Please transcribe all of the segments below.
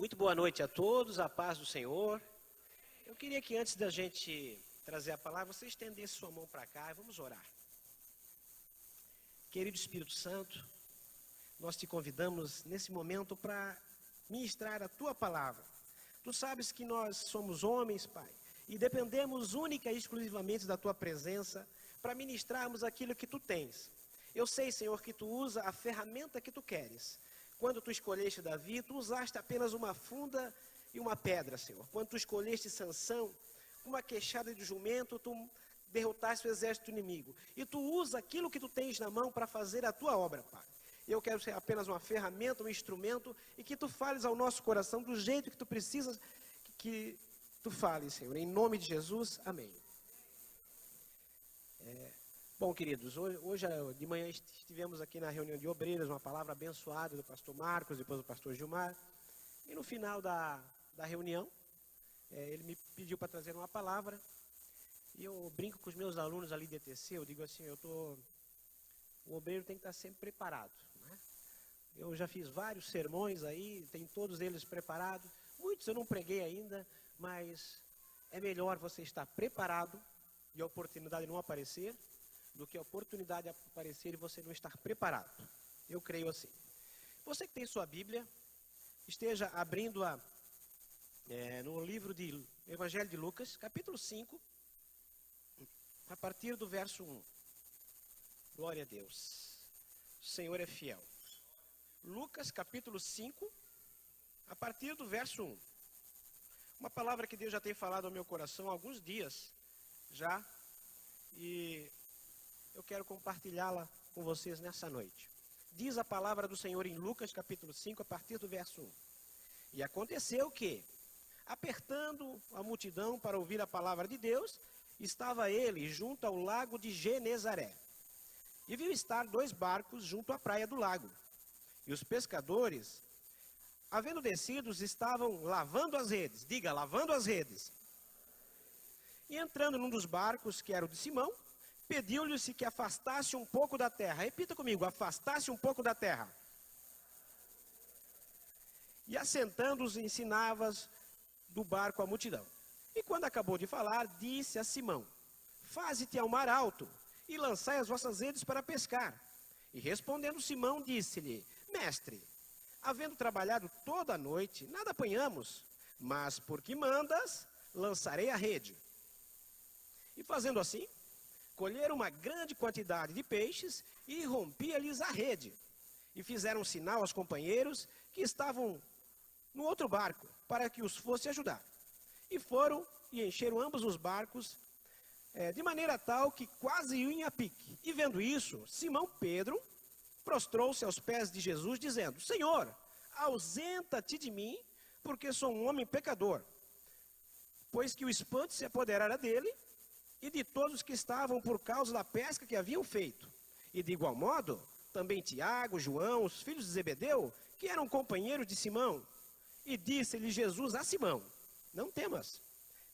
Muito boa noite a todos, a paz do Senhor. Eu queria que antes da gente trazer a palavra, você estendesse sua mão para cá e vamos orar. Querido Espírito Santo, nós te convidamos nesse momento para ministrar a tua palavra. Tu sabes que nós somos homens, Pai, e dependemos única e exclusivamente da tua presença para ministrarmos aquilo que tu tens. Eu sei, Senhor, que tu usa a ferramenta que tu queres. Quando tu escolheste Davi, tu usaste apenas uma funda e uma pedra, Senhor. Quando tu escolheste Sansão, com uma queixada de jumento, tu derrotaste o exército inimigo. E tu usa aquilo que tu tens na mão para fazer a tua obra, Pai. Eu quero ser apenas uma ferramenta, um instrumento, e que tu fales ao nosso coração do jeito que tu precisas que tu fales, Senhor. Em nome de Jesus, amém. Bom, queridos, hoje de manhã estivemos aqui na reunião de obreiros, uma palavra abençoada do pastor Marcos, depois do pastor Gilmar. E no final da reunião, ele me pediu para trazer uma palavra. E eu brinco com os meus alunos ali de ETC, eu digo assim, o obreiro tem que estar sempre preparado, né? Eu já fiz vários sermões aí, tem todos eles preparados. Muitos eu não preguei ainda, mas é melhor você estar preparado e a oportunidade não aparecer, do que a oportunidade de aparecer e você não estar preparado. Eu creio assim. Você que tem sua Bíblia, esteja abrindo-a no livro de Evangelho de Lucas, capítulo 5, a partir do verso 1. Glória a Deus. O Senhor é fiel. Lucas, capítulo 5, a partir do verso 1. Uma palavra que Deus já tem falado ao meu coração há alguns dias já, e eu quero compartilhá-la com vocês nessa noite. Diz a palavra do Senhor em Lucas capítulo 5, a partir do verso 1. E aconteceu que, apertando a multidão para ouvir a palavra de Deus, estava ele junto ao lago de Genezaré. E viu estar 2 barcos junto à praia do lago. E os pescadores, havendo descidos, estavam lavando as redes. Diga, lavando as redes. E entrando num dos barcos, que era o de Simão, pediu-lhe-se que afastasse um pouco da terra. Repita comigo, afastasse um pouco da terra. E assentando-os, ensinava do barco a multidão. E quando acabou de falar, disse a Simão, faze-te ao mar alto, e lançai as vossas redes para pescar. E respondendo Simão, disse-lhe, mestre, havendo trabalhado toda a noite, nada apanhamos, mas porque mandas, lançarei a rede. E fazendo assim, colheram uma grande quantidade de peixes e rompia-lhes a rede. E fizeram sinal aos companheiros que estavam no outro barco, para que os fosse ajudar. E foram e encheram ambos os barcos, de maneira tal que quase iam a pique. E vendo isso, Simão Pedro prostrou-se aos pés de Jesus, dizendo, Senhor, ausenta-te de mim, porque sou um homem pecador. Pois que o espanto se apoderara dele, e de todos que estavam por causa da pesca que haviam feito. E de igual modo, também Tiago, João, os filhos de Zebedeu, que eram companheiros de Simão. E disse-lhe Jesus a Simão, não temas,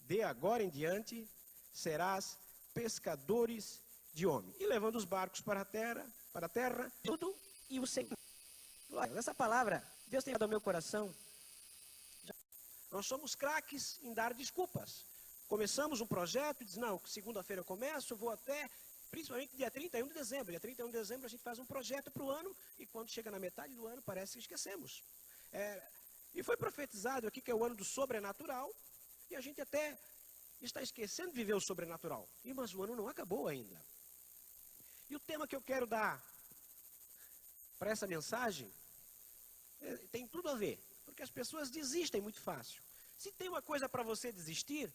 de agora em diante serás pescadores de homens. E levando os barcos para a terra, tudo e o Senhor. Essa palavra, Deus tem dado ao meu coração. Nós somos craques em dar desculpas. Começamos um projeto e diz, não, segunda-feira eu começo, vou até, principalmente dia 31 de dezembro. Dia 31 de dezembro a gente faz um projeto para o ano e quando chega na metade do ano parece que esquecemos. E foi profetizado aqui que é o ano do sobrenatural e a gente até está esquecendo de viver o sobrenatural. Mas o ano não acabou ainda. E o tema que eu quero dar para essa mensagem tem tudo a ver, porque as pessoas desistem muito fácil. Se tem uma coisa para você desistir,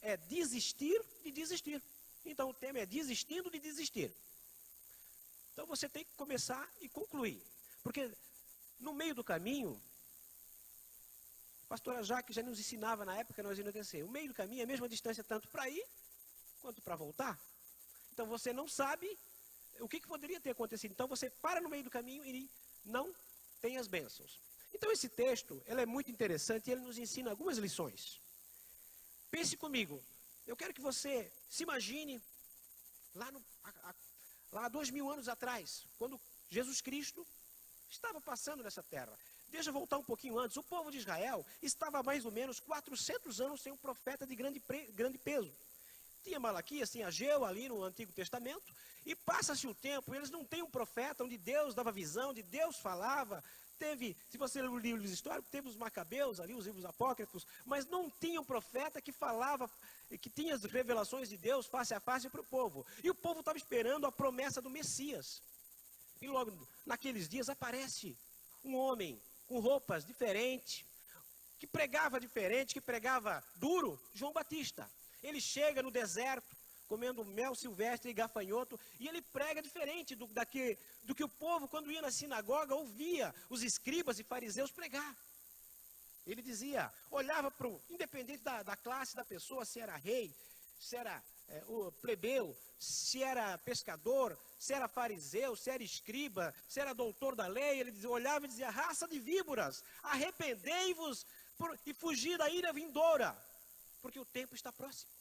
é desistir de desistir. Então o tema é desistindo de desistir. Então você tem que começar e concluir. Porque no meio do caminho, a pastora Jaque já nos ensinava na época que nós íamos descer. O meio do caminho é a mesma distância tanto para ir quanto para voltar. Então você não sabe o que poderia ter acontecido. Então você para no meio do caminho e não tem as bênçãos. Então esse texto ele é muito interessante e ele nos ensina algumas lições. Pense comigo, eu quero que você se imagine lá há 2000 anos atrás, quando Jesus Cristo estava passando nessa terra. Deixa eu voltar um pouquinho antes. O povo de Israel estava há mais ou menos 400 anos sem um profeta de grande peso. Tinha Malaquias, tinha Ageu ali no Antigo Testamento, e passa-se o tempo, eles não têm um profeta onde Deus dava visão, onde Deus falava. Teve, se você ler os livros históricos, teve os Macabeus ali, os livros apócrifos, mas não tinha um profeta que falava, que tinha as revelações de Deus face a face para o povo. E o povo estava esperando a promessa do Messias. E logo naqueles dias aparece um homem com roupas diferentes, que pregava diferente, que pregava duro, João Batista. Ele chega no deserto, comendo mel silvestre e gafanhoto, e ele prega diferente do que o povo, quando ia na sinagoga, ouvia os escribas e fariseus pregar. Ele dizia, olhava para o, independente da classe da pessoa, se era rei, se era o plebeu, se era pescador, se era fariseu, se era escriba, se era doutor da lei, ele dizia, olhava e dizia, raça de víboras, arrependei-vos e fugi da ira vindoura, porque o tempo está próximo.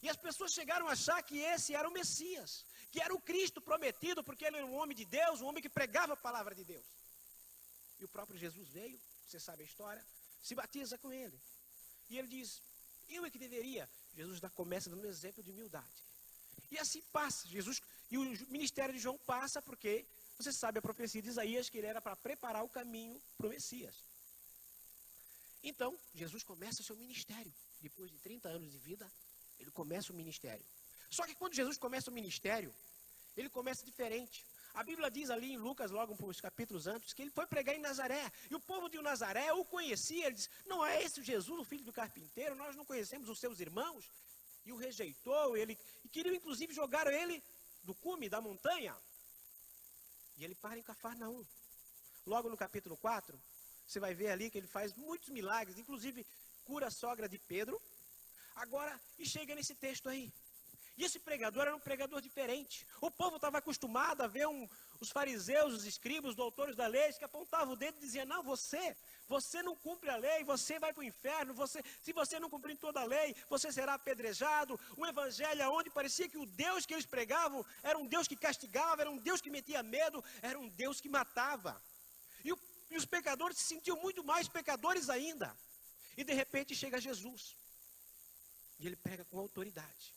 E as pessoas chegaram a achar que esse era o Messias, que era o Cristo prometido, porque ele era um homem de Deus, um homem que pregava a palavra de Deus. E o próprio Jesus veio, você sabe a história, se batiza com ele. E ele diz, eu é que deveria. Jesus começa dando um exemplo de humildade. E assim passa, e o ministério de João passa porque, você sabe a profecia de Isaías, que ele era para preparar o caminho para o Messias. Então, Jesus começa o seu ministério. Depois de 30 anos de vida, ele começa o ministério. Só que quando Jesus começa o ministério, ele começa diferente. A Bíblia diz ali em Lucas, logo uns capítulos antes, que ele foi pregar em Nazaré. E o povo de Nazaré o conhecia. Ele disse, não é esse Jesus, o filho do carpinteiro? Nós não conhecemos os seus irmãos. E o rejeitou. E queriam inclusive jogar ele do cume, da montanha. E ele para em Cafarnaum. Logo no capítulo 4, você vai ver ali que ele faz muitos milagres. Inclusive cura a sogra de Pedro. Agora, e chega nesse texto aí. E esse pregador era um pregador diferente. O povo estava acostumado a ver os fariseus, os escribas, os doutores da lei, que apontavam o dedo e diziam, não, você não cumpre a lei, você vai para o inferno, se você não cumprir toda a lei, você será apedrejado. Um evangelho onde parecia que o Deus que eles pregavam era um Deus que castigava, era um Deus que metia medo, era um Deus que matava. E os pecadores se sentiam muito mais pecadores ainda. E de repente chega Jesus. E ele prega com autoridade.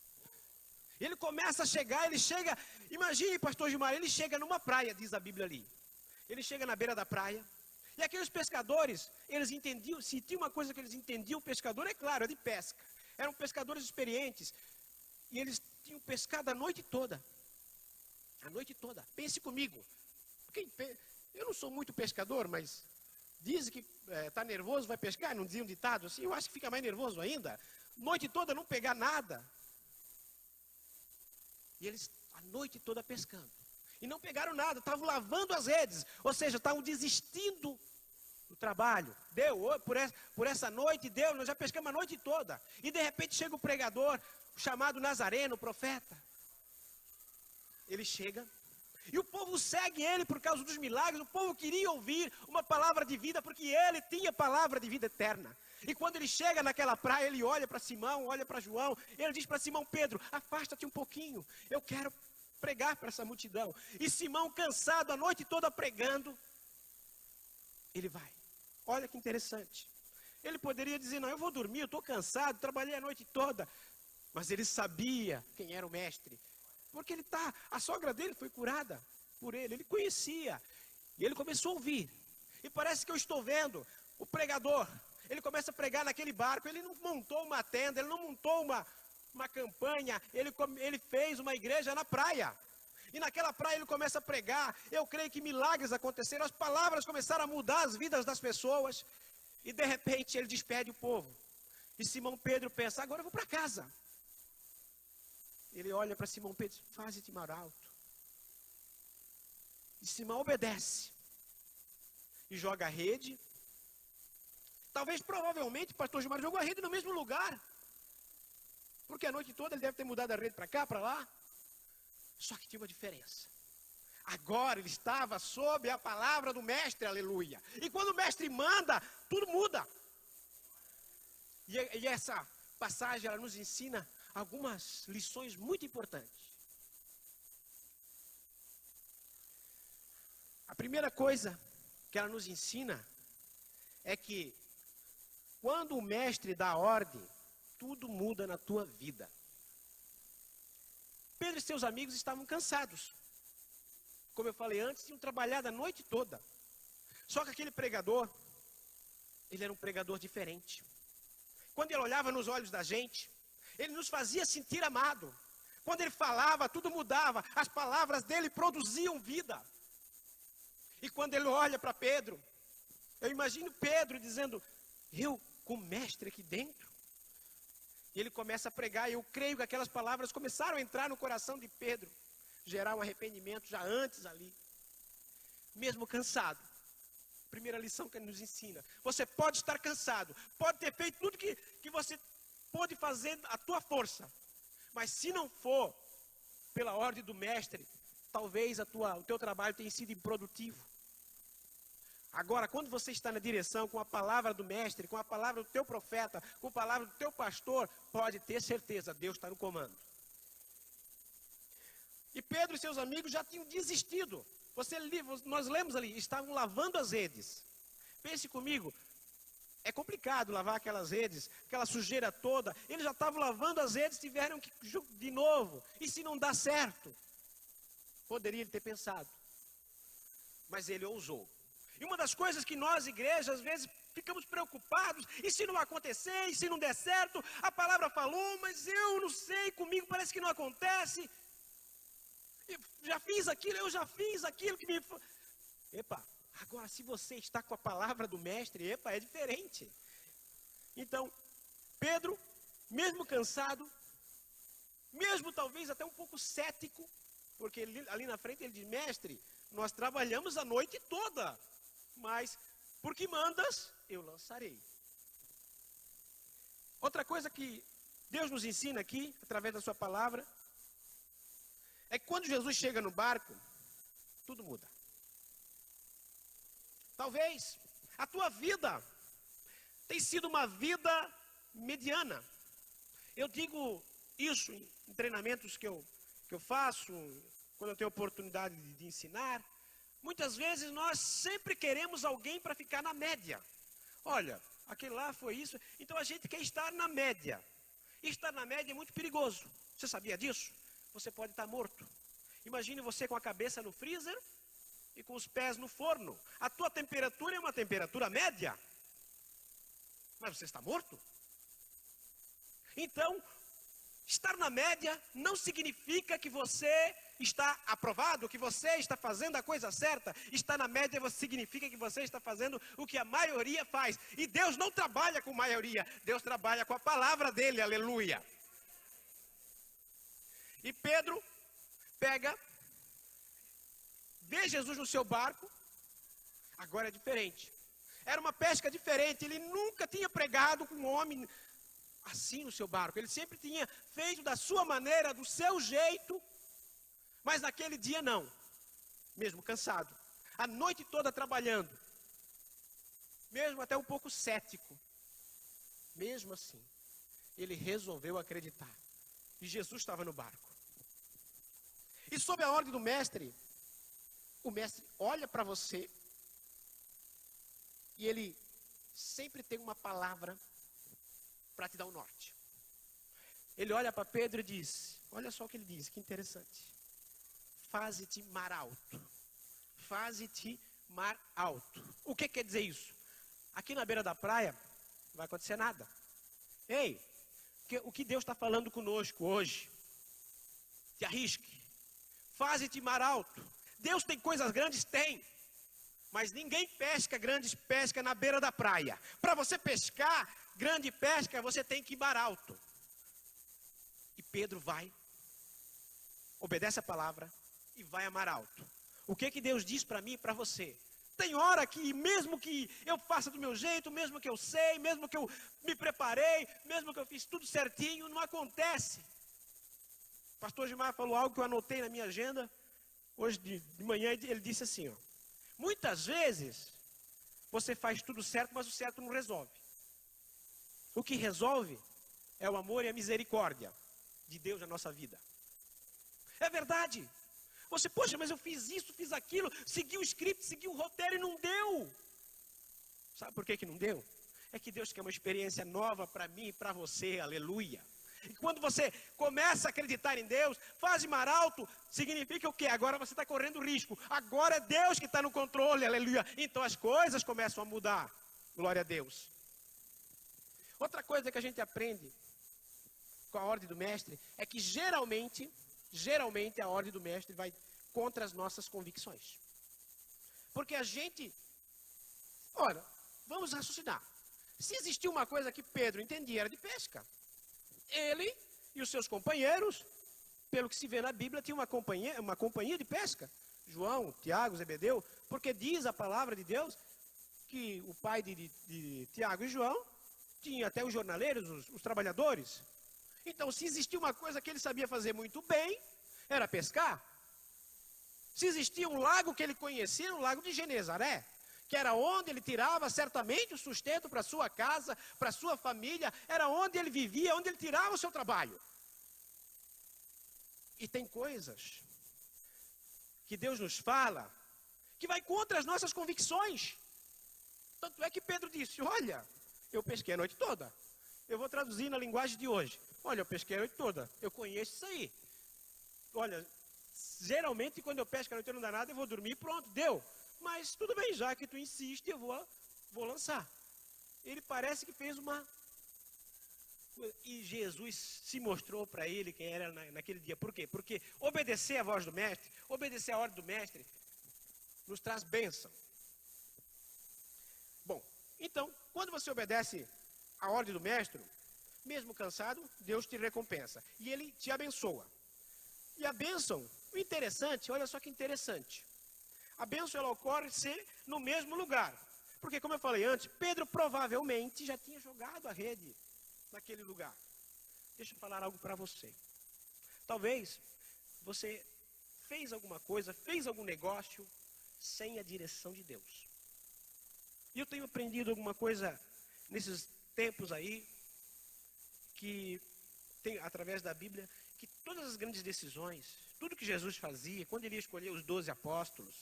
Ele começa a chegar, imagine, pastor Gilmar, ele chega numa praia, diz a Bíblia ali. Ele chega na beira da praia, e aqueles pescadores, eles entendiam, se tinha uma coisa que eles entendiam, pescador, é claro, é de pesca. Eram pescadores experientes, e eles tinham pescado a noite toda. A noite toda, pense comigo. Eu não sou muito pescador, mas dizem que está nervoso, vai pescar, não dizia um ditado assim, eu acho que fica mais nervoso ainda. Noite toda não pegar nada. E eles a noite toda pescando. E não pegaram nada, estavam lavando as redes. Ou seja, estavam desistindo do trabalho. Deu, por essa noite, deu, nós já pescamos a noite toda. E de repente chega o pregador, o chamado Nazareno, o profeta. Ele chega. E o povo segue ele por causa dos milagres. O povo queria ouvir uma palavra de vida, porque ele tinha palavra de vida eterna. E quando ele chega naquela praia, ele olha para Simão, olha para João, ele diz para Simão Pedro, afasta-te um pouquinho, eu quero pregar para essa multidão. E Simão, cansado a noite toda pregando, ele vai. Olha que interessante. Ele poderia dizer, não, eu vou dormir, eu estou cansado, trabalhei a noite toda. Mas ele sabia quem era o mestre. Porque a sogra dele foi curada por ele conhecia. E ele começou a ouvir. E parece que eu estou vendo o pregador. Ele começa a pregar naquele barco, ele não montou uma tenda, ele não montou uma campanha, ele fez uma igreja na praia. E naquela praia ele começa a pregar, eu creio que milagres aconteceram, as palavras começaram a mudar as vidas das pessoas. E de repente ele despede o povo. E Simão Pedro pensa, agora eu vou para casa. Ele olha para Simão Pedro e diz, faze-te mar alto. E Simão obedece. E joga a rede. Talvez, provavelmente, o pastor Gilmar jogou a rede no mesmo lugar. Porque a noite toda ele deve ter mudado a rede para cá, para lá. Só que tinha uma diferença. Agora ele estava sob a palavra do mestre, aleluia. E quando o mestre manda, tudo muda. E essa passagem, ela nos ensina algumas lições muito importantes. A primeira coisa que ela nos ensina é que quando o mestre dá ordem, tudo muda na tua vida. Pedro e seus amigos estavam cansados. Como eu falei antes, tinham trabalhado a noite toda. Só que aquele pregador, ele era um pregador diferente. Quando ele olhava nos olhos da gente, ele nos fazia sentir amado. Quando ele falava, tudo mudava. As palavras dele produziam vida. E quando ele olha para Pedro, eu imagino Pedro dizendo, eu com o mestre aqui dentro. E ele começa a pregar, e eu creio que aquelas palavras começaram a entrar no coração de Pedro, gerar um arrependimento já antes ali. Mesmo cansado. Primeira lição que ele nos ensina. Você pode estar cansado, pode ter feito tudo que você pode fazer à tua força. Mas se não for pela ordem do mestre, talvez o teu trabalho tenha sido improdutivo. Agora, quando você está na direção com a palavra do mestre, com a palavra do teu profeta, com a palavra do teu pastor, pode ter certeza, Deus está no comando. E Pedro e seus amigos já tinham desistido. Nós lemos ali, estavam lavando as redes. Pense comigo, é complicado lavar aquelas redes, aquela sujeira toda. Eles já estavam lavando as redes, tiveram que de novo. E se não dá certo? Poderia ele ter pensado. Mas ele ousou. E uma das coisas que nós, igreja, às vezes ficamos preocupados, e se não acontecer, e se não der certo, a palavra falou, mas eu não sei, comigo parece que não acontece. Eu já fiz aquilo que me... Epa, agora se você está com a palavra do mestre, é diferente. Então, Pedro, mesmo cansado, mesmo talvez até um pouco cético, porque ali na frente ele diz, mestre, nós trabalhamos a noite toda, mas por que mandas, eu lançarei. Outra coisa que Deus nos ensina aqui, através da sua palavra, é que quando Jesus chega no barco, tudo muda. Talvez a tua vida tenha sido uma vida mediana. Eu digo isso em treinamentos que eu faço, quando eu tenho oportunidade de ensinar. Muitas vezes nós sempre queremos alguém para ficar na média. Olha, aquele lá foi isso, então a gente quer estar na média. E estar na média é muito perigoso. Você sabia disso? Você pode estar morto. Imagine você com a cabeça no freezer e com os pés no forno. A tua temperatura é uma temperatura média. Mas você está morto? Então, estar na média não significa que você está aprovado, que você está fazendo a coisa certa. Estar na média significa que você está fazendo o que a maioria faz. E Deus não trabalha com maioria, Deus trabalha com a palavra dele, aleluia. E Pedro vê Jesus no seu barco, agora é diferente. Era uma pesca diferente, ele nunca tinha pregado com um homem assim no seu barco. Ele sempre tinha feito da sua maneira, do seu jeito, mas naquele dia não. Mesmo cansado, a noite toda trabalhando, mesmo até um pouco cético. Mesmo assim, ele resolveu acreditar. E Jesus estava no barco. E sob a ordem do mestre, o mestre olha para você e ele sempre tem uma palavra para te dar o norte. Ele olha para Pedro e diz, olha só o que ele diz, que interessante. Faze-te mar alto. Faze-te mar alto. O que quer dizer isso? Aqui na beira da praia não vai acontecer nada. Ei, o que Deus está falando conosco hoje? Te arrisque. Faze-te mar alto. Deus tem coisas grandes? Tem. Mas ninguém pesca grandes pescas na beira da praia. Para você pescar grande pesca, você tem que ir mar alto. E Pedro vai, obedece a palavra e vai a mar alto. O que Deus diz para mim e para você? Tem hora que, mesmo que eu faça do meu jeito, mesmo que eu sei, mesmo que eu me preparei, mesmo que eu fiz tudo certinho, não acontece. O pastor Gilmar falou algo que eu anotei na minha agenda. Hoje de manhã ele disse assim, ó, muitas vezes você faz tudo certo, mas o certo não resolve. O que resolve é o amor e a misericórdia de Deus na nossa vida. É verdade. Você, poxa, mas eu fiz isso, fiz aquilo, segui o script, segui o roteiro e não deu. Sabe por que não deu? É que Deus quer uma experiência nova para mim e para você, aleluia. E quando você começa a acreditar em Deus, faz de mar alto, significa o quê? Agora você está correndo risco. Agora é Deus que está no controle, aleluia. Então as coisas começam a mudar. Glória a Deus. Outra coisa que a gente aprende com a ordem do mestre é que geralmente a ordem do mestre vai contra as nossas convicções. Porque a gente, olha, vamos raciocinar. Se existia uma coisa que Pedro entendia, era de pesca. Ele e os seus companheiros, pelo que se vê na Bíblia, tinham uma companhia de pesca. João, Tiago, Zebedeu, porque diz a palavra de Deus que o pai de Tiago e João tinha até os jornaleiros, os trabalhadores. Então, se existia uma coisa que ele sabia fazer muito bem, era pescar. Se existia um lago que ele conhecia, o lago de Genezaré, que era onde ele tirava certamente o sustento para sua casa, para sua família, era onde ele vivia, onde ele tirava o seu trabalho. E tem coisas que Deus nos fala que vai contra as nossas convicções. Tanto é que Pedro disse, olha, eu pesquei a noite toda. Eu vou traduzir na linguagem de hoje. Olha, eu pesquei a noite toda, eu conheço isso aí. Olha, geralmente quando eu pesco a noite não dá nada, eu vou dormir e pronto, deu. Mas tudo bem, já que tu insiste, eu vou lançar. Ele parece que fez uma... E Jesus se mostrou para ele quem era naquele dia. Por quê? Porque obedecer a voz do mestre, obedecer a ordem do mestre, nos traz bênção. Bom, então, quando você obedece a ordem do mestre, mesmo cansado, Deus te recompensa. E Ele te abençoa. E a bênção, o interessante, olha só que interessante. A bênção ela ocorre ser no mesmo lugar. Porque, como eu falei antes, Pedro provavelmente já tinha jogado a rede naquele lugar. Deixa eu falar algo para você. Talvez você fez alguma coisa, fez algum negócio sem a direção de Deus. E eu tenho aprendido alguma coisa nesses tempos aí, que tem através da Bíblia, que todas as grandes decisões, tudo que Jesus fazia, quando ele ia escolher os 12 apóstolos,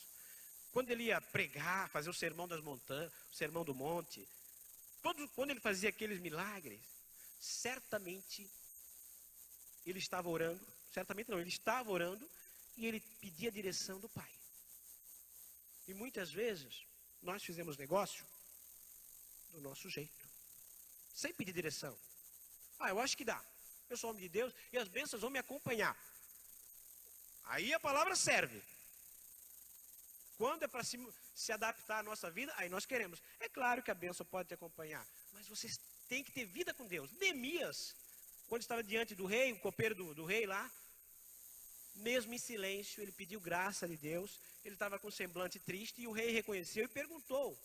quando ele ia pregar, fazer o sermão das montanhas, o sermão do monte, quando ele fazia aqueles milagres, certamente ele estava orando, ele estava orando e ele pedia a direção do Pai. E muitas vezes nós fizemos negócio do nosso jeito, sem pedir direção. Eu acho que dá. Eu sou homem de Deus e as bênçãos vão me acompanhar. Aí a palavra serve. Quando é para se adaptar à nossa vida, aí nós queremos. É claro que a bênção pode te acompanhar, mas você tem que ter vida com Deus. Neemias, quando estava diante do rei, o copeiro do rei lá, mesmo em silêncio, ele pediu graça de Deus. Ele estava com um semblante triste e o rei reconheceu e perguntou.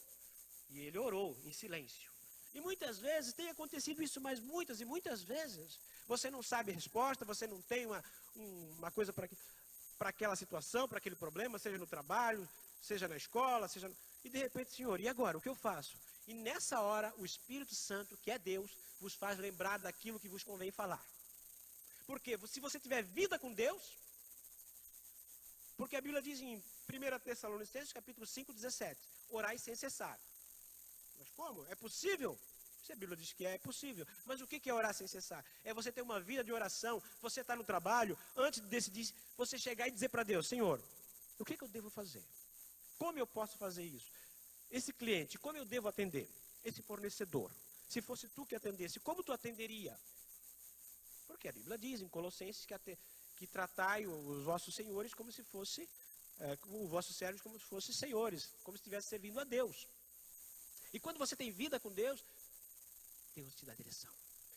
E ele orou em silêncio. E muitas vezes tem acontecido isso, mas muitas e muitas vezes você não sabe a resposta, você não tem uma coisa para aquela situação, para aquele problema, seja no trabalho, seja na escola, e de repente, Senhor, e agora? O que eu faço? E nessa hora, o Espírito Santo, que é Deus, vos faz lembrar daquilo que vos convém falar. Porque se você tiver vida com Deus, porque a Bíblia diz em 1 Tessalonicenses, capítulo 5, 17, orai sem cessar. Mas como? É possível? Se a Bíblia diz que é possível. Mas o que é orar sem cessar? É você ter uma vida de oração, você está no trabalho, antes de decidir, você chegar e dizer para Deus, Senhor, o que eu devo fazer? Como eu posso fazer isso? Esse cliente, como eu devo atender? Esse fornecedor, se fosse tu que atendesse, como tu atenderia? Porque a Bíblia diz em Colossenses que tratai os vossos senhores como se fosse, os vossos servos como se fossem senhores, como se estivesse servindo a Deus. E quando você tem vida com Deus, Deus te dá direção.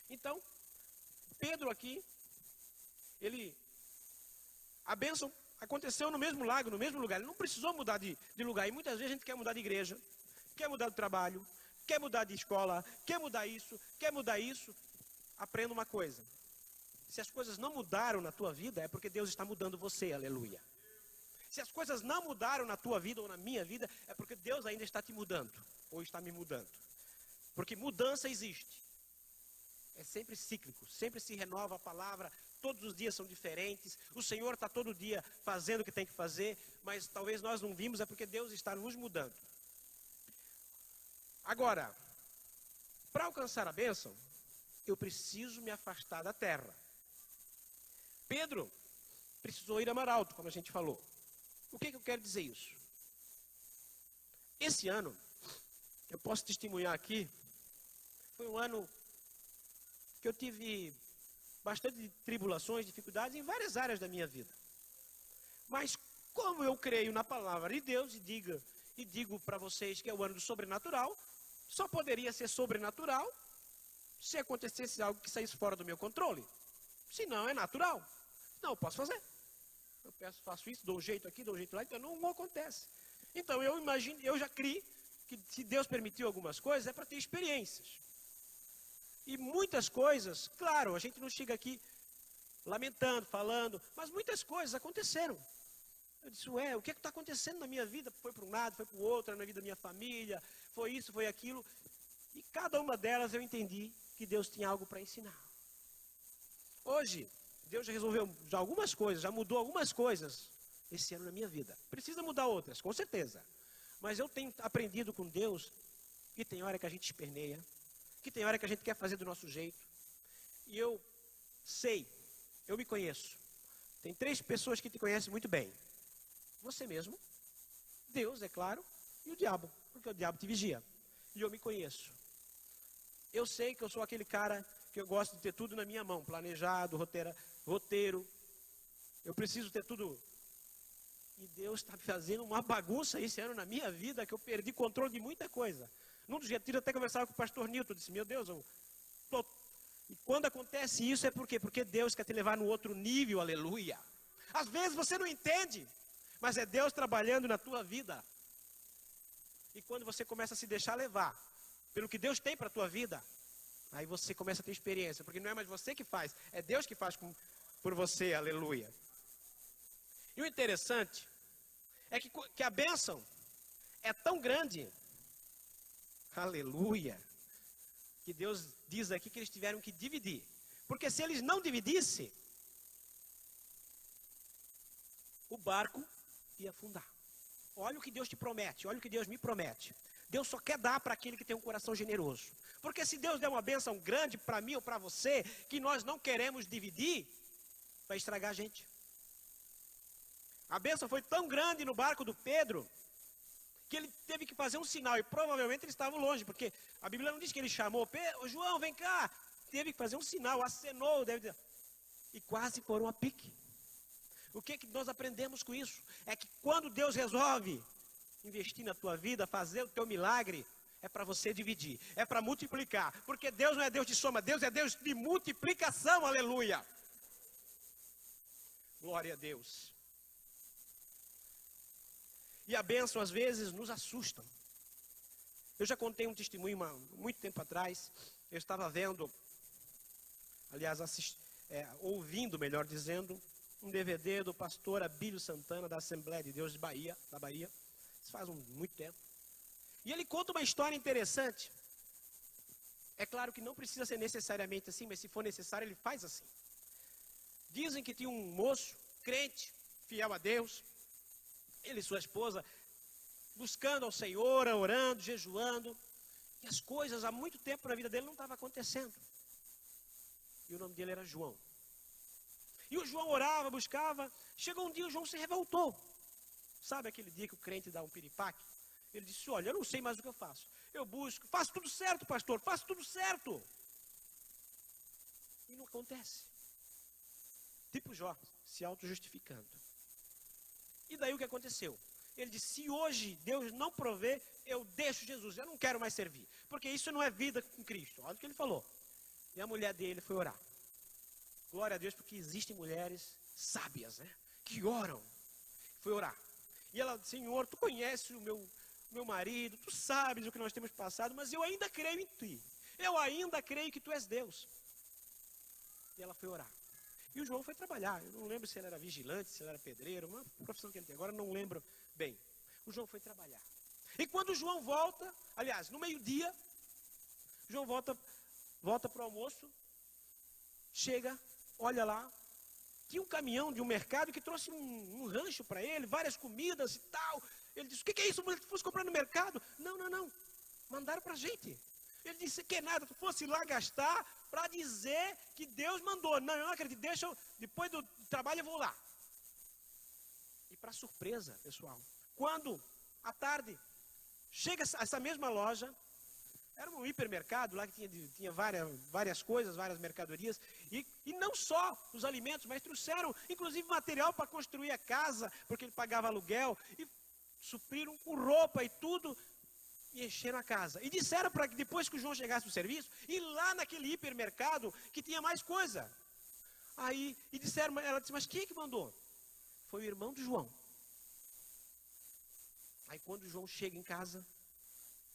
Então, Pedro aqui, a bênção aconteceu no mesmo lago, no mesmo lugar. Ele não precisou mudar de lugar. E muitas vezes a gente quer mudar de igreja, quer mudar de trabalho, quer mudar de escola, quer mudar isso. Aprenda uma coisa. Se as coisas não mudaram na tua vida, é porque Deus está mudando você, aleluia. Se as coisas não mudaram na tua vida ou na minha vida, é porque Deus ainda está te mudando, ou está me mudando. Porque mudança existe. É sempre cíclico, sempre se renova a palavra, todos os dias são diferentes. O Senhor está todo dia fazendo o que tem que fazer, mas talvez nós não vimos, é porque Deus está nos mudando. Agora, para alcançar a bênção, eu preciso me afastar da terra. Pedro precisou ir a mar alto, como a gente falou. O que eu quero dizer isso? Esse ano, eu posso testemunhar aqui, foi um ano que eu tive bastante tribulações, dificuldades em várias áreas da minha vida. Mas como eu creio na palavra de Deus e digo para vocês que é o ano do sobrenatural, só poderia ser sobrenatural se acontecesse algo que saísse fora do meu controle. Se não, é natural. Não, eu posso fazer. Eu faço isso, dou um jeito aqui, dou um jeito lá, então não acontece. Então eu já criei que se Deus permitiu algumas coisas, é para ter experiências. E muitas coisas, claro, a gente não chega aqui lamentando, falando, mas muitas coisas aconteceram. Eu disse, o que está acontecendo na minha vida? Foi para um lado, foi para o outro, na vida da minha família, foi isso, foi aquilo. E cada uma delas eu entendi que Deus tinha algo para ensinar. Hoje, Deus já resolveu já algumas coisas, já mudou algumas coisas esse ano na minha vida. Precisa mudar outras, com certeza. Mas eu tenho aprendido com Deus que tem hora que a gente esperneia, que tem hora que a gente quer fazer do nosso jeito. E eu sei, eu me conheço. Tem 3 pessoas que te conhecem muito bem. Você mesmo, Deus, é claro, e o diabo, porque o diabo te vigia. E eu me conheço. Eu sei que eu sou aquele cara que eu gosto de ter tudo na minha mão, planejado, roteiro. Eu preciso ter tudo. E Deus está fazendo uma bagunça esse ano na minha vida, que eu perdi controle de muita coisa. Num dos retiros até conversava com o pastor Nilton, disse, meu Deus, E quando acontece isso é por quê? Porque Deus quer te levar no outro nível, aleluia. Às vezes você não entende, mas é Deus trabalhando na tua vida. E quando você começa a se deixar levar pelo que Deus tem para a tua vida, aí você começa a ter experiência, porque não é mais você que faz, é Deus que faz por você, aleluia. E o interessante é que a bênção é tão grande, aleluia, que Deus diz aqui que eles tiveram que dividir. Porque se eles não dividissem, o barco ia afundar. Olha o que Deus te promete, olha o que Deus me promete. Deus só quer dar para aquele que tem um coração generoso. Porque se Deus der uma bênção grande para mim ou para você, que nós não queremos dividir, vai estragar a gente. A bênção foi tão grande no barco do Pedro, que ele teve que fazer um sinal, e provavelmente eles estavam longe, porque a Bíblia não diz que ele chamou, João, vem cá, teve que fazer um sinal, acenou, e quase foram a pique. O que nós aprendemos com isso? É que quando Deus resolve investir na tua vida, fazer o teu milagre, é para você dividir, é para multiplicar, porque Deus não é Deus de soma, Deus é Deus de multiplicação, aleluia. Glória a Deus. E a bênção às vezes nos assusta. Eu já contei um testemunho muito tempo atrás. Eu estava vendo, aliás, ouvindo, melhor dizendo, um DVD do pastor Abílio Santana, da Assembleia de Deus da Bahia. Isso faz muito tempo. E ele conta uma história interessante. É claro que não precisa ser necessariamente assim, mas se for necessário, ele faz assim. Dizem que tinha um moço, crente, fiel a Deus, ele e sua esposa, buscando ao Senhor, orando, jejuando, e as coisas há muito tempo na vida dele não estavam acontecendo. E o nome dele era João. E o João orava, buscava, chegou um dia o João se revoltou. Sabe aquele dia que o crente dá um piripaque? Ele disse, olha, eu não sei mais o que eu faço. Eu busco, faço tudo certo, pastor, faço tudo certo. E não acontece. Tipo Jó, se auto-justificando. E daí o que aconteceu? Ele disse, se hoje Deus não prover, eu deixo Jesus, eu não quero mais servir. Porque isso não é vida com Cristo. Olha o que ele falou. E a mulher dele foi orar. Glória a Deus, porque existem mulheres sábias, né? Que oram. Foi orar. E ela disse, Senhor, tu conheces o meu marido, tu sabes o que nós temos passado, mas eu ainda creio em ti. Eu ainda creio que tu és Deus. E ela foi orar. E o João foi trabalhar. Eu não lembro se ele era vigilante, se ele era pedreiro, uma profissão que ele tem agora, não lembro bem. O João foi trabalhar. E quando o João volta, aliás, no meio-dia, o João volta para o almoço, chega, olha lá, tinha um caminhão de um mercado que trouxe um rancho para ele, várias comidas e tal. Ele disse, o que é isso? Tu fosse comprar no mercado? Não. Mandaram para a gente. Ele disse que nada, tu fosse lá gastar para dizer que Deus mandou. Não, eu não acredito, deixa eu, depois do trabalho eu vou lá. E para surpresa, pessoal, quando à tarde chega essa mesma loja, era um hipermercado lá que tinha várias coisas, várias mercadorias, e não só os alimentos, mas trouxeram inclusive material para construir a casa, porque ele pagava aluguel, e supriram com roupa e tudo, e encheram a casa. E disseram para que depois que o João chegasse do serviço, ir lá naquele hipermercado que tinha mais coisa. Aí, e disseram, ela disse, mas quem é que mandou? Foi o irmão do João. Aí quando o João chega em casa,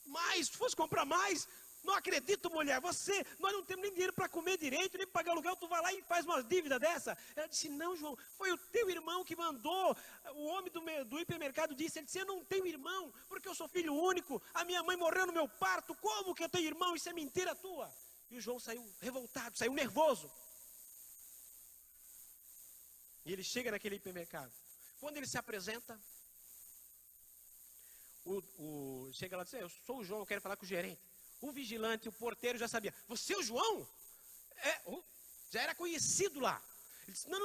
mais, tu fosse comprar mais? Não acredito, mulher, nós não temos nem dinheiro para comer direito, nem para pagar aluguel, tu vai lá e faz uma dívida dessa? Ela disse, não, João, foi o teu irmão que mandou. O homem do hipermercado disse, ele disse, eu não tenho irmão, porque eu sou filho único, a minha mãe morreu no meu parto, como que eu tenho irmão? Isso é mentira tua. E o João saiu revoltado, saiu nervoso. E ele chega naquele hipermercado. Quando ele se apresenta, chega lá e diz, eu sou o João, eu quero falar com o gerente. O vigilante, o porteiro já sabia. Você é o João? Já era conhecido lá. Ele disse, não,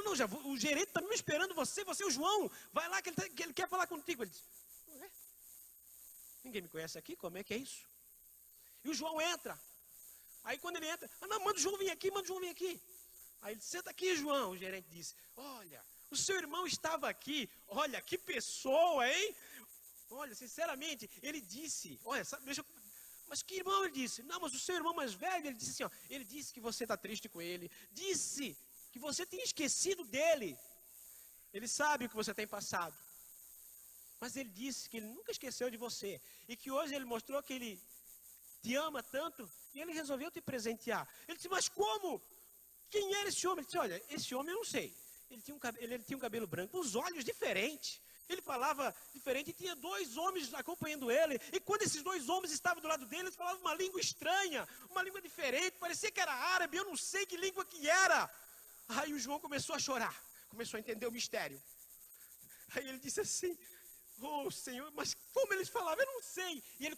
o gerente está me esperando você é o João. Vai lá que ele quer falar contigo. Ele disse, não é? Ninguém me conhece aqui, como é que é isso? E o João entra. Aí quando ele entra, não, manda o João vir aqui, Aí ele disse, senta aqui, João. O gerente disse, olha, o seu irmão estava aqui. Olha, que pessoa, hein? Olha, sinceramente, ele disse, olha, mas que irmão ele disse? Não, mas o seu irmão mais velho, ele disse assim, ó, ele disse que você está triste com ele, disse que você tem esquecido dele, ele sabe o que você tem passado, mas ele disse que ele nunca esqueceu de você, e que hoje ele mostrou que ele te ama tanto, e ele resolveu te presentear. Ele disse, mas como? Quem era esse homem? Ele disse, olha, esse homem eu não sei, ele tinha um cabelo branco, os olhos diferentes, ele falava diferente, e tinha 2 homens acompanhando ele, e quando esses 2 homens estavam do lado dele, eles falavam uma língua estranha, uma língua diferente, parecia que era árabe, eu não sei que língua que era. Aí o João começou a chorar, começou a entender o mistério. Aí ele disse assim, oh Senhor, mas como eles falavam? Eu não sei. E ele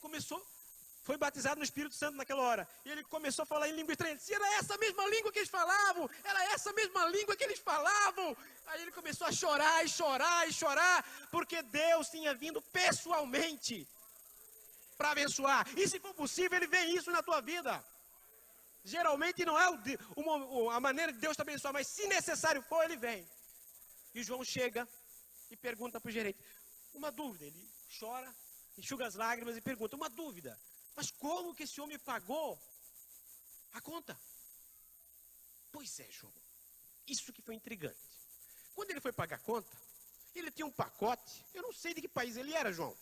foi batizado no Espírito Santo naquela hora, e ele começou a falar em língua estranha. Ele disse, era essa mesma língua que eles falavam, Aí ele começou a chorar, porque Deus tinha vindo pessoalmente para abençoar, e se for possível, ele vê isso na tua vida. Geralmente não é a maneira de Deus te abençoar, mas se necessário for, ele vem. E João chega e pergunta para o gerente, uma dúvida, ele chora, enxuga as lágrimas e pergunta, uma dúvida, mas como que esse homem pagou a conta? Pois é, João, isso que foi intrigante. Quando ele foi pagar a conta, ele tinha um pacote, eu não sei de que país ele era, João,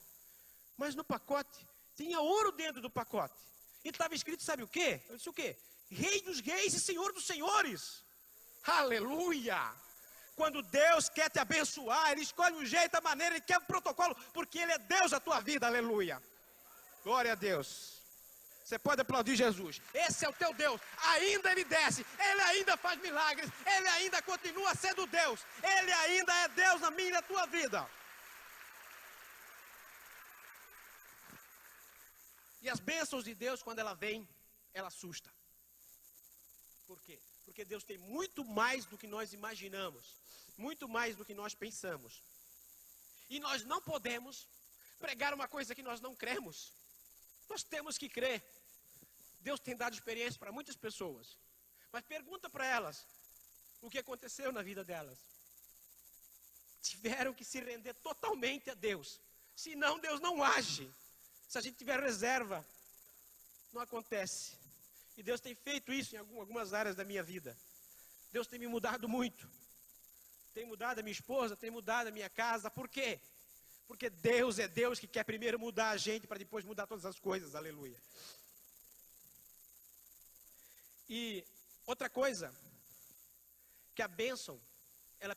mas no pacote tinha ouro dentro do pacote. E estava escrito, sabe o quê? Eu disse o quê? Rei dos reis e Senhor dos senhores. Aleluia! Quando Deus quer te abençoar, Ele escolhe um jeito, a maneira, Ele quer um protocolo, porque Ele é Deus da tua vida, aleluia. Glória a Deus. Você pode aplaudir Jesus. Esse é o teu Deus. Ainda Ele desce. Ele ainda faz milagres. Ele ainda continua sendo Deus. Ele ainda é Deus na minha e na tua vida. E as bênçãos de Deus, quando ela vem, ela assusta. Por quê? Porque Deus tem muito mais do que nós imaginamos. Muito mais do que nós pensamos. E nós não podemos pregar uma coisa que nós não cremos. Nós temos que crer. Deus tem dado experiência para muitas pessoas. Mas pergunta para elas o que aconteceu na vida delas. Tiveram que se render totalmente a Deus. Senão Deus não age. Se a gente tiver reserva, não acontece. E Deus tem feito isso em algumas áreas da minha vida. Deus tem me mudado muito. Tem mudado a minha esposa, tem mudado a minha casa. Por quê? Porque Deus é Deus que quer primeiro mudar a gente para depois mudar todas as coisas. Aleluia. E outra coisa, que a bênção, ela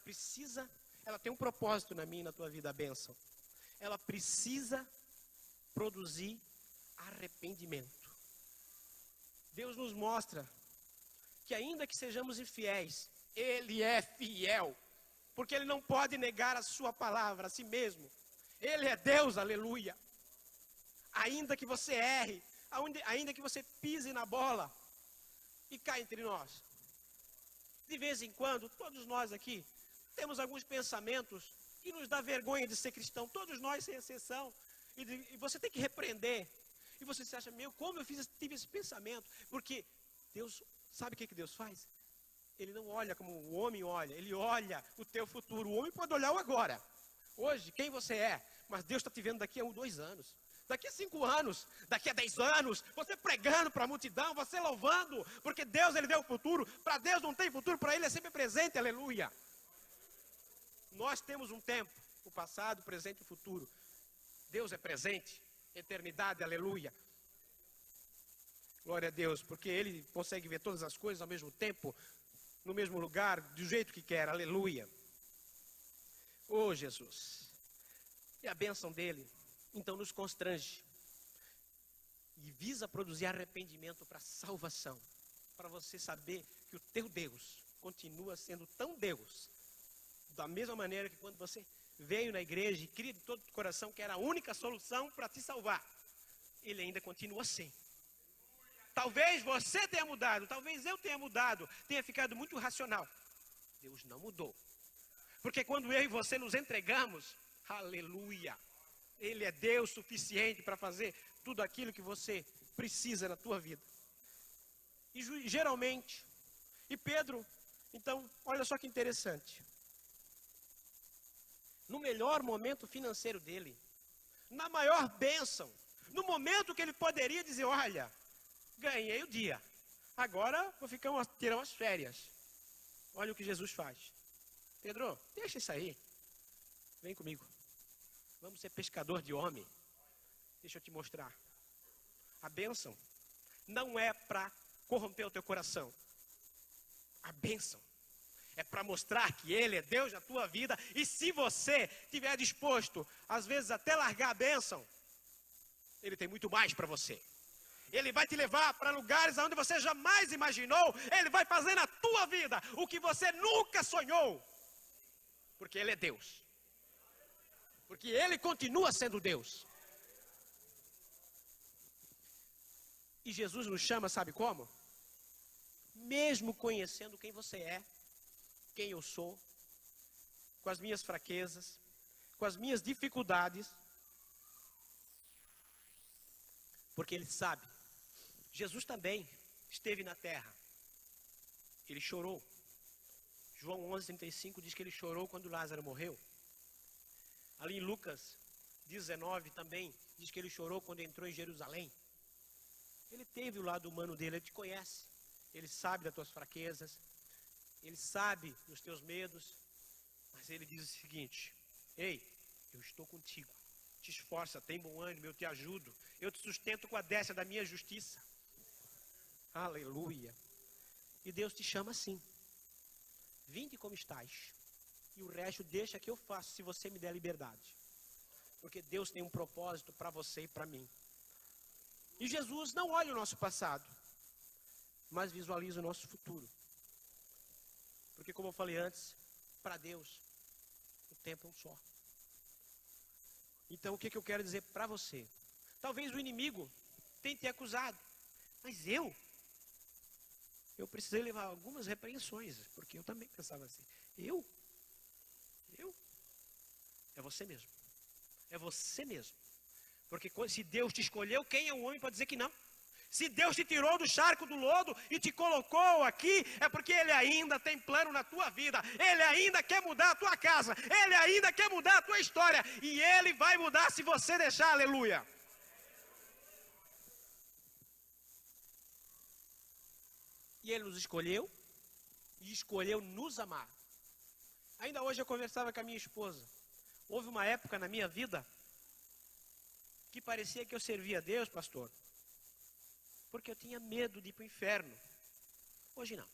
tem um propósito na minha e na tua vida, a bênção. Ela precisa produzir arrependimento. Deus nos mostra que ainda que sejamos infiéis, Ele é fiel, porque Ele não pode negar a sua palavra a si mesmo. Ele é Deus, aleluia. Ainda que você erre, ainda que você pise na bola e caia entre nós. De vez em quando, todos nós aqui temos alguns pensamentos que nos dá vergonha de ser cristão, todos nós, sem exceção, e você tem que repreender, e você se acha, como eu tive esse pensamento, porque Deus, sabe o que Deus faz? Ele não olha como o homem olha, ele olha o teu futuro. O homem pode olhar o agora, hoje, quem você é, mas Deus está te vendo daqui a 2 anos, daqui a 5 anos, daqui a 10 anos, você pregando para a multidão, você louvando, porque Deus, ele vê o futuro. Para Deus não tem futuro, para ele é sempre presente, aleluia. Nós temos um tempo, o passado, o presente e o futuro. Deus é presente, eternidade, aleluia. Glória a Deus, porque ele consegue ver todas as coisas ao mesmo tempo, no mesmo lugar, do jeito que quer, aleluia. Oh, Jesus. E a bênção dele, então, nos constrange e visa produzir arrependimento para salvação, para você saber que o teu Deus continua sendo tão Deus, da mesma maneira que quando você veio na igreja e cria de todo o coração que era a única solução para te salvar, ele ainda continua assim. Talvez você tenha mudado, talvez eu tenha mudado, tenha ficado muito racional. Deus não mudou. Porque quando eu e você nos entregamos, aleluia, ele é Deus suficiente para fazer tudo aquilo que você precisa na tua vida. E geralmente, e Pedro, então, olha só que interessante. No melhor momento financeiro dele, na maior bênção, no momento que ele poderia dizer, olha, ganhei o dia, agora vou tirar umas férias. Olha o que Jesus faz. Pedro, deixa isso aí, vem comigo. Vamos ser pescador de homem. Deixa eu te mostrar. A bênção não é para corromper o teu coração. A bênção é para mostrar que ele é Deus na tua vida. E se você estiver disposto, às vezes até largar a bênção, ele tem muito mais para você. Ele vai te levar para lugares onde você jamais imaginou. Ele vai fazer na tua vida o que você nunca sonhou. Porque ele é Deus. Porque ele continua sendo Deus. E Jesus nos chama, sabe como? Mesmo conhecendo quem você é, quem eu sou, com as minhas fraquezas, com as minhas dificuldades. Porque ele sabe. Jesus também esteve na terra. Ele chorou. João 11:35 diz que ele chorou quando Lázaro morreu. Ali em Lucas 19 também diz que ele chorou quando entrou em Jerusalém. Ele teve o lado humano dele, ele te conhece. Ele sabe das tuas fraquezas. Ele sabe dos teus medos. Mas ele diz o seguinte: ei, eu estou contigo. Te esforça, tem bom ânimo, eu te ajudo. Eu te sustento com a destra da minha justiça. Aleluia. E Deus te chama assim. Vinde como estás. E o resto deixa que eu faço, se você me der liberdade. Porque Deus tem um propósito para você e para mim. E Jesus não olha o nosso passado, mas visualiza o nosso futuro. Porque como eu falei antes, para Deus, o tempo é um só. Então o que eu quero dizer para você? Talvez o inimigo tenha te acusado, mas eu precisei levar algumas repreensões, porque eu também pensava assim, eu? É você mesmo. É você mesmo. Porque se Deus te escolheu, quem é o homem para dizer que não? Se Deus te tirou do charco do lodo e te colocou aqui, é porque Ele ainda tem plano na tua vida. Ele ainda quer mudar a tua casa. Ele ainda quer mudar a tua história. E Ele vai mudar se você deixar, aleluia. E Ele nos escolheu e escolheu nos amar. Ainda hoje eu conversava com a minha esposa. Houve uma época na minha vida que parecia que eu servia a Deus, pastor, porque eu tinha medo de ir para o inferno. Hoje não.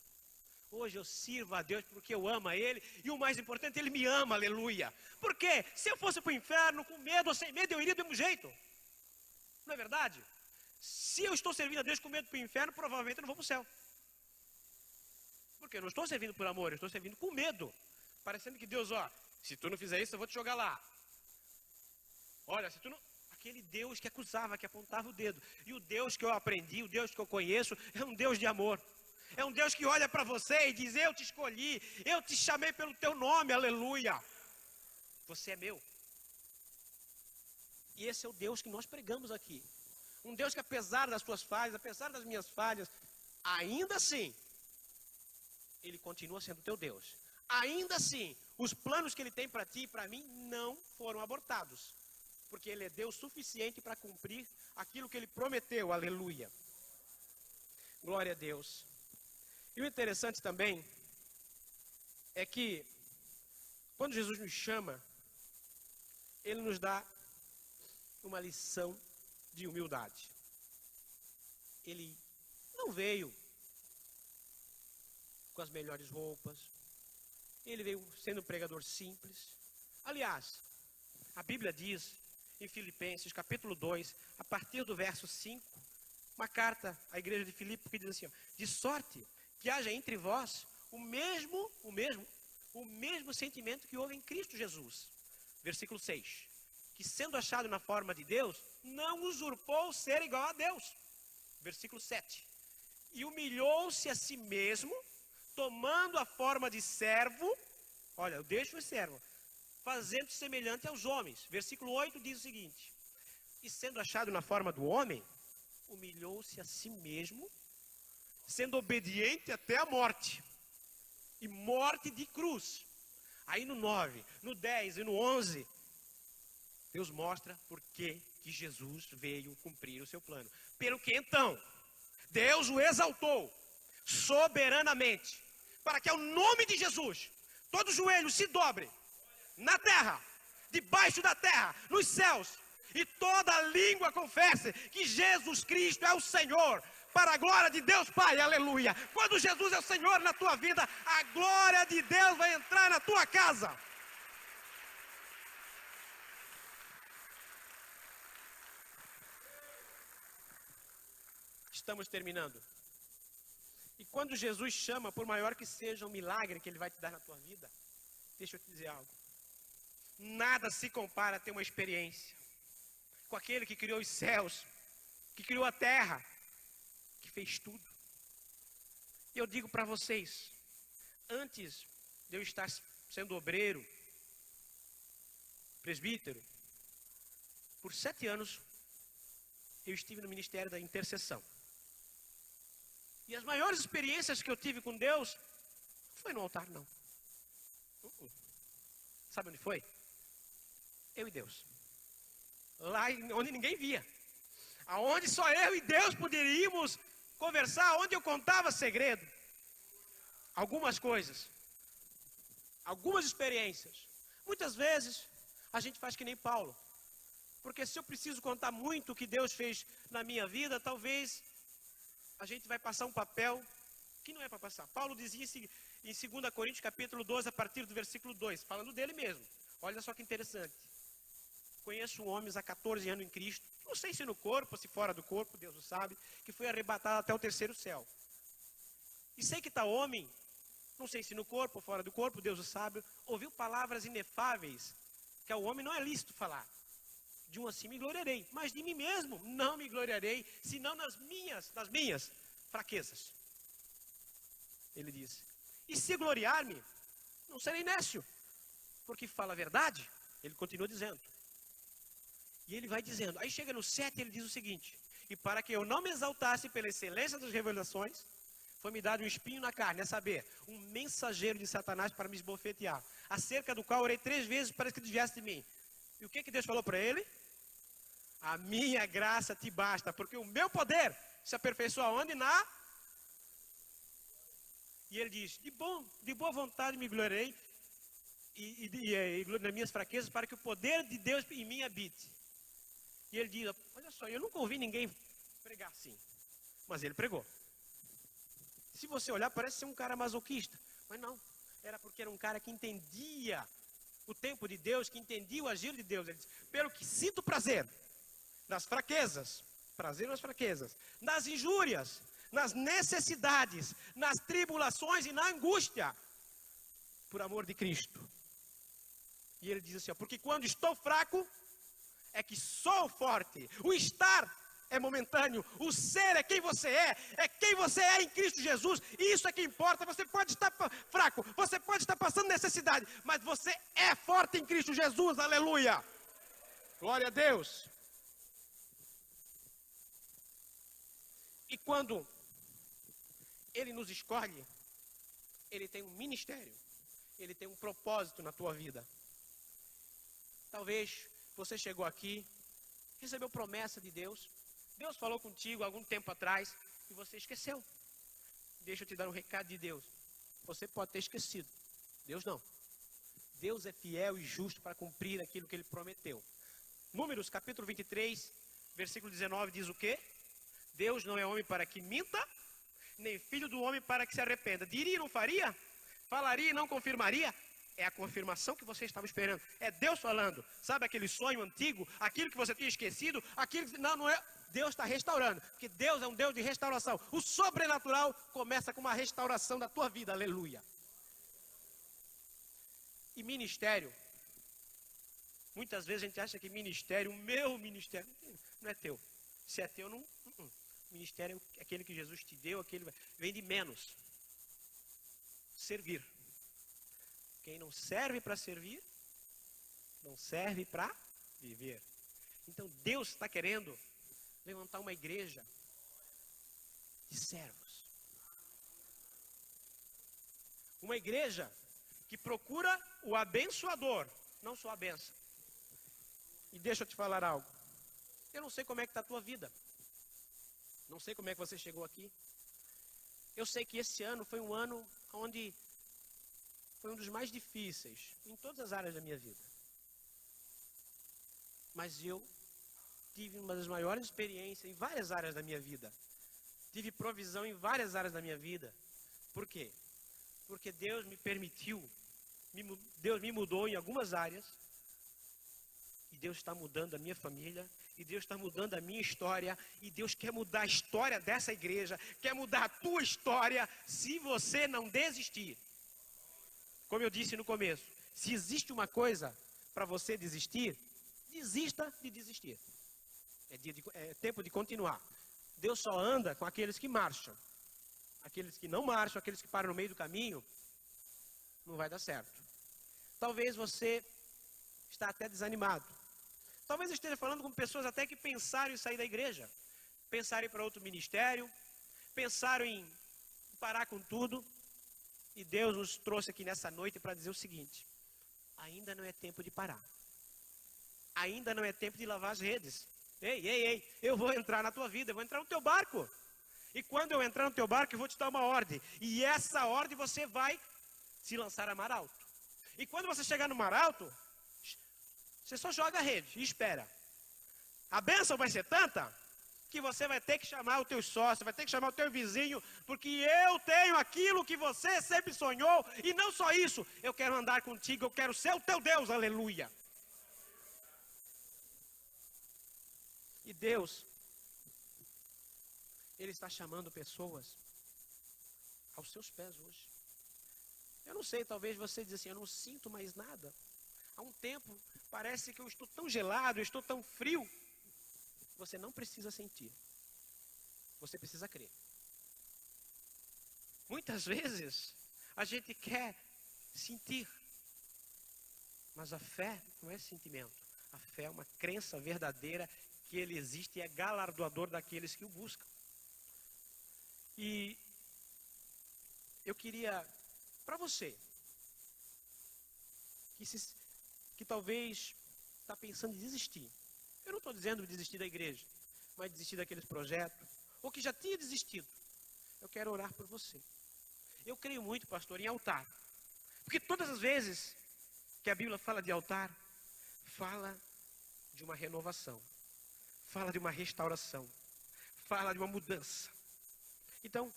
Hoje eu sirvo a Deus porque eu amo a Ele. E o mais importante, Ele me ama, aleluia. Porque se eu fosse para o inferno com medo ou sem medo, eu iria do mesmo jeito. Não é verdade? Se eu estou servindo a Deus com medo para o inferno, provavelmente eu não vou para o céu. Porque eu não estou servindo por amor, eu estou servindo com medo. Parecendo que Deus, se tu não fizer isso, eu vou te jogar lá. Olha, se tu não... aquele Deus que acusava, que apontava o dedo. E o Deus que eu aprendi, o Deus que eu conheço, é um Deus de amor. É um Deus que olha para você e diz: eu te escolhi, eu te chamei pelo teu nome, aleluia. Você é meu. E esse é o Deus que nós pregamos aqui. Um Deus que, apesar das suas falhas, apesar das minhas falhas, ainda assim, Ele continua sendo teu Deus. Ainda assim, os planos que Ele tem para ti e para mim não foram abortados. Porque Ele é Deus suficiente para cumprir aquilo que Ele prometeu, aleluia. Glória a Deus. E o interessante também é que, quando Jesus nos chama, Ele nos dá uma lição de humildade. Ele não veio com as melhores roupas. Ele veio sendo um pregador simples. Aliás, a Bíblia diz em Filipenses, capítulo 2, a partir do verso 5, uma carta à igreja de Filipe, que diz assim: ó, de sorte que haja entre vós o mesmo sentimento que houve em Cristo Jesus. Versículo 6. Que sendo achado na forma de Deus, não usurpou ser igual a Deus. Versículo 7. E humilhou-se a si mesmo, tomando a forma de servo. Olha, eu deixo o servo. Fazendo-se semelhante aos homens. Versículo 8 diz o seguinte: e sendo achado na forma do homem, humilhou-se a si mesmo, sendo obediente até a morte. E morte de cruz. Aí no 9, no 10 e no 11, Deus mostra por que Jesus veio cumprir o seu plano. Pelo que então, Deus o exaltou soberanamente, para que ao nome de Jesus, todo joelho se dobre, na terra, debaixo da terra, nos céus, e toda língua confesse que Jesus Cristo é o Senhor, para a glória de Deus Pai, aleluia. Quando Jesus é o Senhor na tua vida, a glória de Deus vai entrar na tua casa. Estamos terminando. E quando Jesus chama, por maior que seja o milagre que Ele vai te dar na tua vida, deixa eu te dizer algo. Nada se compara a ter uma experiência com aquele que criou os céus, que criou a terra, que fez tudo. E eu digo para vocês, antes de eu estar sendo obreiro, presbítero, por 7 anos, eu estive no ministério da intercessão. E as maiores experiências que eu tive com Deus, não foi no altar, não. Sabe onde foi? Eu e Deus. Lá onde ninguém via. Aonde só eu e Deus poderíamos conversar, onde eu contava segredo. Algumas coisas. Algumas experiências. Muitas vezes, a gente faz que nem Paulo. Porque se eu preciso contar muito o que Deus fez na minha vida, talvez a gente vai passar um papel que não é para passar. Paulo dizia em 2 Coríntios capítulo 12, a partir do versículo 2, falando dele mesmo. Olha só que interessante. Conheço homens há 14 anos em Cristo, não sei se no corpo ou se fora do corpo, Deus o sabe, que foi arrebatado até o 3º céu. E sei que tal homem, não sei se no corpo ou fora do corpo, Deus o sabe, ouviu palavras inefáveis, que ao homem não é lícito falar. De um assim me gloriarei, mas de mim mesmo não me gloriarei, senão nas minhas fraquezas. Ele diz, e se gloriar-me, não serei nécio, porque fala a verdade. Ele continua dizendo. E ele vai dizendo, aí chega no 7, ele diz o seguinte, e para que eu não me exaltasse pela excelência das revelações, foi-me dado um espinho na carne, a saber, um mensageiro de Satanás para me esbofetear, acerca do qual orei 3 vezes para que desviasse de mim. E o que Deus falou para ele? A minha graça te basta, porque o meu poder se aperfeiçoa onde? E ele diz, de boa vontade me gloriarei e nas minhas fraquezas, para que o poder de Deus em mim habite. E ele diz, olha só, eu nunca ouvi ninguém pregar assim, mas ele pregou. Se você olhar, parece ser um cara masoquista, mas não, era porque era um cara que entendia o tempo de Deus, que entendia o agir de Deus. Ele diz, pelo que sinto prazer nas fraquezas, nas injúrias, nas necessidades, nas tribulações e na angústia, por amor de Cristo. E ele diz assim, porque quando estou fraco, é que sou forte. O estar é momentâneo. O ser é quem você é quem você é em Cristo Jesus. E isso é que importa. Você pode estar fraco, você pode estar passando necessidade, mas você é forte em Cristo Jesus. Aleluia. Glória a Deus. E quando Ele nos escolhe, Ele tem um ministério, Ele tem um propósito na tua vida. Talvez você chegou aqui, recebeu promessa de Deus, Deus falou contigo algum tempo atrás e você esqueceu. Deixa eu te dar um recado de Deus. Você pode ter esquecido, Deus não. Deus é fiel e justo para cumprir aquilo que Ele prometeu. Números capítulo 23, versículo 19 diz o quê? Deus não é homem para que minta, nem filho do homem para que se arrependa. Diria e não faria? Falaria e não confirmaria? É a confirmação que você estava esperando. É Deus falando. Sabe aquele sonho antigo? Aquilo que você tinha esquecido? Aquilo que... Não é. Deus está restaurando. Porque Deus é um Deus de restauração. O sobrenatural começa com uma restauração da tua vida. Aleluia. E ministério. Muitas vezes a gente acha que ministério, o meu ministério, não é teu. Se é teu, não. Ministério é aquele que Jesus te deu, aquele vem de menos. Servir. Quem não serve para servir, não serve para viver. Então Deus está querendo levantar uma igreja de servos. Uma igreja que procura o abençoador, não só a bênção. E deixa eu te falar algo. Eu não sei como é que está a tua vida. Não sei como é que você chegou aqui. Eu sei que esse ano foi um ano onde foi um dos mais difíceis em todas as áreas da minha vida. Mas eu tive uma das maiores experiências em várias áreas da minha vida. Tive provisão em várias áreas da minha vida. Por quê? Porque Deus me permitiu, Deus me mudou em algumas áreas. E Deus está mudando a minha família. E Deus está mudando a minha história. E Deus quer mudar a história dessa igreja. Quer mudar a tua história se você não desistir. Como eu disse no começo, se existe uma coisa para você desistir, desista de desistir. É tempo de continuar. Deus só anda com aqueles que marcham. Aqueles que não marcham, aqueles que param no meio do caminho, não vai dar certo. Talvez você está até desanimado. Talvez eu esteja falando com pessoas até que pensaram em sair da igreja. Pensaram em ir para outro ministério. Pensaram em parar com tudo. E Deus nos trouxe aqui nessa noite para dizer o seguinte: ainda não é tempo de parar. Ainda não é tempo de lavar as redes. Ei, eu vou entrar na tua vida, eu vou entrar no teu barco. E quando eu entrar no teu barco, eu vou te dar uma ordem. E essa ordem você vai se lançar a mar alto. E quando você chegar no mar alto, você só joga a rede e espera. A bênção vai ser tanta que você vai ter que chamar o teu sócio, vai ter que chamar o teu vizinho, porque eu tenho aquilo que você sempre sonhou. E não só isso, eu quero andar contigo, eu quero ser o teu Deus, aleluia. E Deus, Ele está chamando pessoas aos seus pés hoje. Eu não sei, talvez você diz assim, eu não sinto mais nada. Há um tempo, parece que eu estou tão gelado, eu estou tão frio. Você não precisa sentir. Você precisa crer. Muitas vezes, a gente quer sentir. Mas a fé não é sentimento. A fé é uma crença verdadeira que Ele existe e é galardoador daqueles que o buscam. E eu queria, para você, que talvez está pensando em desistir. Eu não estou dizendo desistir da igreja, mas desistir daqueles projetos, ou que já tinha desistido. Eu quero orar por você. Eu creio muito, pastor, em altar. Porque todas as vezes que a Bíblia fala de altar, fala de uma renovação, fala de uma restauração, fala de uma mudança. Então,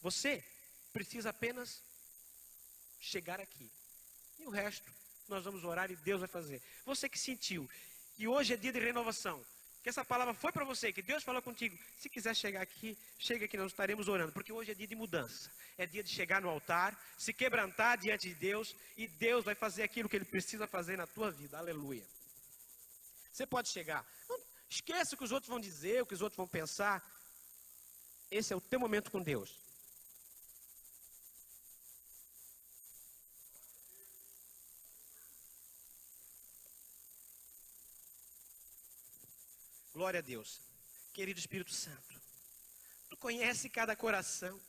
você precisa apenas chegar aqui. E o resto, nós vamos orar e Deus vai fazer. Você que sentiu que hoje é dia de renovação, que essa palavra foi para você, que Deus falou contigo, se quiser chegar aqui, chega aqui, nós estaremos orando, porque hoje é dia de mudança. É dia de chegar no altar, se quebrantar diante de Deus, e Deus vai fazer aquilo que Ele precisa fazer na tua vida. Aleluia. Você pode chegar. Não, esqueça o que os outros vão dizer, o que os outros vão pensar. Esse é o teu momento com Deus. Glória a Deus. Querido Espírito Santo, Tu conhece cada coração.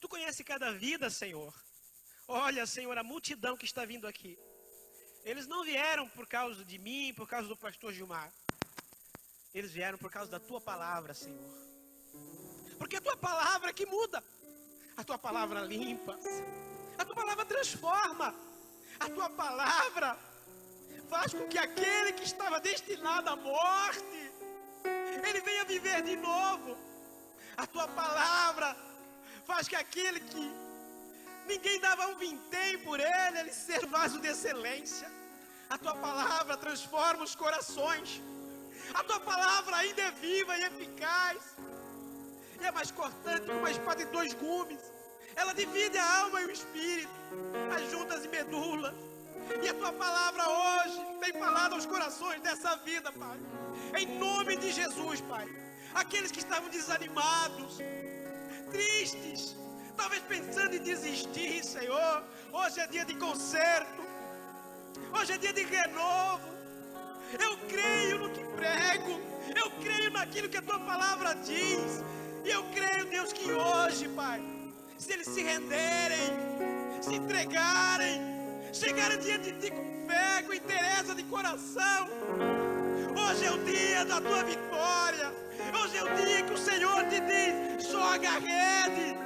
Tu conhece cada vida, Senhor. Olha, Senhor, a multidão que está vindo aqui. Eles não vieram por causa de mim, por causa do pastor Gilmar. Eles vieram por causa da Tua palavra, Senhor. Porque a Tua palavra que muda. A Tua palavra limpa. A Tua palavra transforma. A Tua palavra faz com que aquele que estava destinado à morte, ele venha viver de novo. A Tua palavra faz que aquele que ninguém dava um vintém por ele ser vaso de excelência. A Tua palavra transforma os corações. A Tua palavra ainda é viva e eficaz. E é mais cortante que uma espada de 2 gumes. Ela divide a alma e o espírito, as juntas e medulas. E a Tua palavra hoje tem falado aos corações dessa vida, Pai. Em nome de Jesus, Pai. Aqueles que estavam desanimados, tristes, talvez pensando em desistir, Senhor. Hoje é dia de conserto. Hoje é dia de renovo. Eu creio no que prego. Eu creio naquilo que a Tua palavra diz. E eu creio, Deus, que hoje, Pai, se eles se renderem, se entregarem, chegarem diante de Ti com fé, com interesse de coração, hoje é o dia da Tua vitória. Hoje é o dia que o Senhor te diz: joga a rede,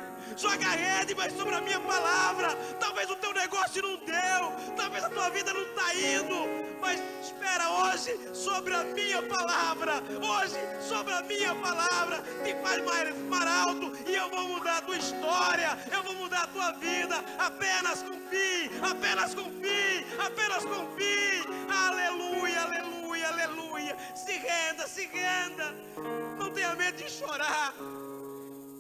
mas sobre a minha palavra. Talvez o teu negócio não deu, talvez a tua vida não está indo, mas espera hoje sobre a minha palavra. Hoje sobre a minha palavra te faz mais alto, e eu vou mudar a tua história, eu vou mudar a tua vida. Apenas confie, apenas confie, apenas confie. Aleluia, aleluia, aleluia. Se renda, se renda. Não tenha medo de chorar.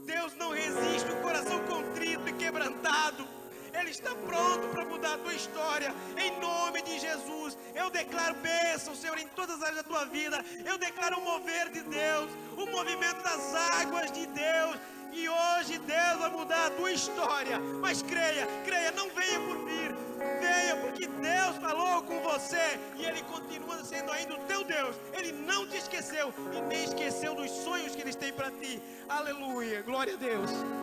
Deus não resiste o coração contrito e quebrantado. Ele está pronto para mudar a tua história. Em nome de Jesus, eu declaro bênção, Senhor, em todas as áreas da tua vida. Eu declaro o mover de Deus, o movimento das águas de Deus. E hoje Deus vai mudar a tua história. Mas creia, creia, não venha por vir. Venha porque Deus falou com você. E Ele continua sendo ainda o teu Deus. Ele não te esqueceu e nem esqueceu dos sonhos que Ele tem para ti. Aleluia, glória a Deus.